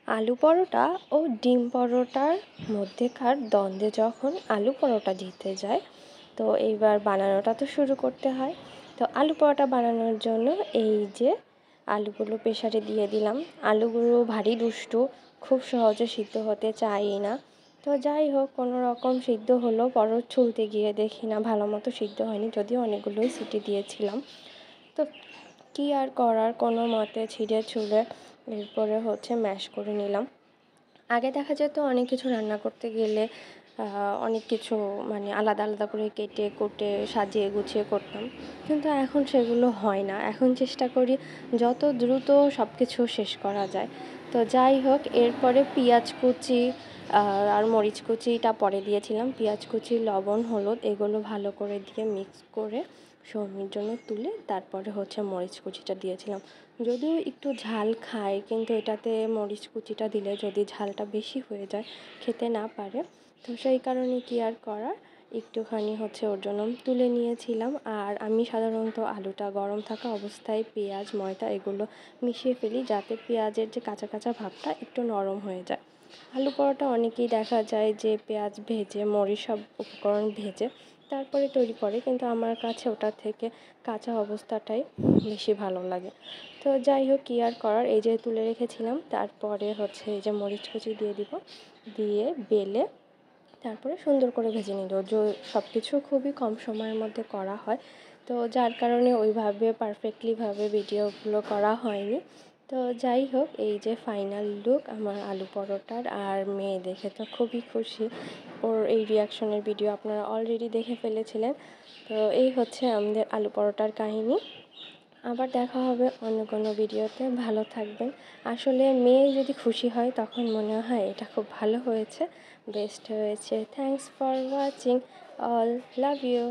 আলু পরোটা ও ডিম পরোটার মধ্যেকার দ্বন্দ্বে যখন আলু পরোটা জিতে যায়, তো এইবার বানানোটা তো শুরু করতে হয়। তো আলু পরোটা বানানোর জন্য এই যে আলুগুলো প্রেসারে দিয়ে দিলাম। আলুগুলো ভারী দুষ্টু, খুব সহজে সিদ্ধ হতে চায়ই না। তো যাই হোক, কোনো রকম সিদ্ধ হলো। পরোটা ছুলতে গিয়ে দেখি না ভালো মতো সিদ্ধ হয়নি, যদিও অনেকগুলোই সিটি দিয়েছিলাম। তো কী আর করার, কোনো মতে ছিঁড়ে ছুঁড়ে এরপরে ম্যাশ করে নিলাম। আগে দেখা যেত অনেক কিছু রান্না করতে গেলে অনেক কিছু আলাদা আলাদা করে কেটে কুটে সাজিয়ে গুছিয়ে করতাম, কিন্তু এখন সেগুলো হয় না। এখন চেষ্টা করি যত দ্রুত সব কিছু শেষ করা যায়। তো যাই হোক, এরপরে পেঁয়াজ কুচি আর মরিচ কুচিটা পরে দিয়েছিলাম। পেঁয়াজ কুচি, লবণ, হলুদ এগুলো ভালো করে দিয়ে মিক্স করে সৌমির জন্য তুলে তারপরে মরিচ কুচিটা দিয়েছিলাম। যদিও একটু ঝাল খায়, কিন্তু এটাতে মরিচ কুচিটা দিলে যদি ঝালটা বেশি হয়ে যায়, খেতে না পারে, তো সেই কারণে কি আর করার, একটুখানি ওর জন্য তুলে নিয়েছিলাম। আর আমি সাধারণত আলুটা গরম থাকা অবস্থায় পেঁয়াজ, ময়দা এগুলো মিশিয়ে ফেলি, যাতে পেঁয়াজের যে কাঁচা কাঁচা ভাবটা একটু নরম হয়ে যায়। আলু পরোটা অনেকেই দেখা যায় যে পেঁয়াজ ভেজে, মরিচ সব উপকরণ ভেজে তারপরে তৈরি করে, কিন্তু আমার কাছে ওটার থেকে কাঁচা অবস্থাটাই বেশি ভালো লাগে। তো যাই হোক, কী আর করার, এই যে তুলে রেখেছিলাম, তারপরে এই যে মরিচ কুচি দিয়ে দিব, দিয়ে বেলে তারপরে সুন্দর করে ভেজে নিল। সব কিছু খুবই কম সময়ের মধ্যে করা হয়, তো যার কারণে ওইভাবে পারফেক্টলিভাবে ভিডিওগুলো করা হয়নি। তো যাই হোক, এই যে ফাইনাল লুক আমার আলু পরোটার। আর মেয়ে দেখে তো খুবই খুশি, ওর এই রিয়াকশনের ভিডিও আপনারা অলরেডি দেখে ফেলেছিলেন। তো এই আমাদের আলু পরোটার কাহিনী। আবার দেখা হবে অন্য কোনো ভিডিওতে। ভালো থাকবেন। আসলে মেয়ে যদি খুশি হয় তখন মনে হয় এটা খুব ভালো হয়েছে, বেস্ট হয়েছে। Thanks for watching all, love you.